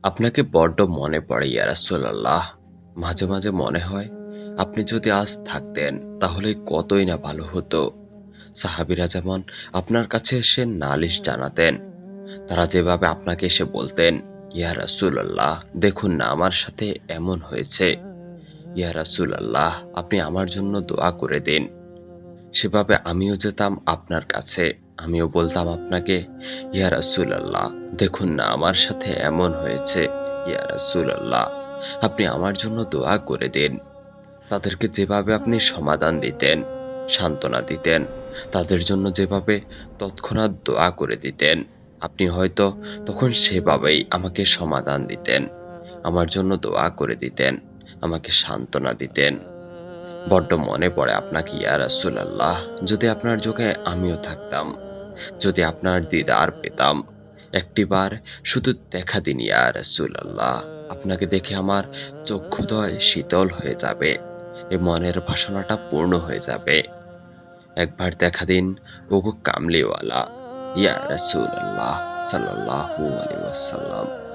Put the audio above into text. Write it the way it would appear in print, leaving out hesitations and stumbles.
আপনাকে বড্ড মনে পড়ে ইয়া রাসূলুল্লাহ। মাঝে, মাঝে মনে হয় আপনি যদি আজ থাকতেন তাহলে কতই না ভালো হতো। সাহাবীরা যেমন আপনার কাছে এসে নালিশ জানাতেন, তারা যেভাবে আপনাকে এসে বলতেন, ইয়া রাসূলুল্লাহ দেখুন না আমার সাথে এমন হয়েছে। ইয়া রাসূলুল্লাহ আপনি আমার জন্য দোয়া করে দিন। সেভাবে আমিও যেতাম আপনার কাছে। আমিও বলতাম আপনাকে, ইয়া রাসূলুল্লাহ দেখুন না আমার সাথে এমন হয়েছে। ইয়া রাসূলুল্লাহ আপনি আমার জন্য দোয়া করে দিন। তাদেরকে যেভাবে আপনি সমাধান দিতেন, সান্ত্বনা দিতেন, তাদের জন্য যেভাবে তৎক্ষণাৎ দোয়া করে দিতেন, আপনি হয়তো তখন সেভাবেই আমাকে সমাধান দিতেন। আমার জন্য দোয়া করে দিতেন, আমাকে সান্ত্বনা দিতেন। বড্ড মনে পড়ে আপনাকে ইয়া রাসূলুল্লাহ। যদি আপনার যুগে আমিও থাকতাম, যদি আপনার দিদার পেতাম, একটিবার শুধু দেখা দিন ইয়া রাসূলুল্লাহ। আপনাকে দেখে আমার চক্ষুদ্বয় শীতল হয়ে যাবে। এ মনের বাসনাটা পূর্ণ হয়ে যাবে। একবার দেখা দিন ওগো কামলিওয়ালা ইয়া রাসূলুল্লাহ সাল্লাল্লাহু আলাইহি ওয়াসাল্লাম।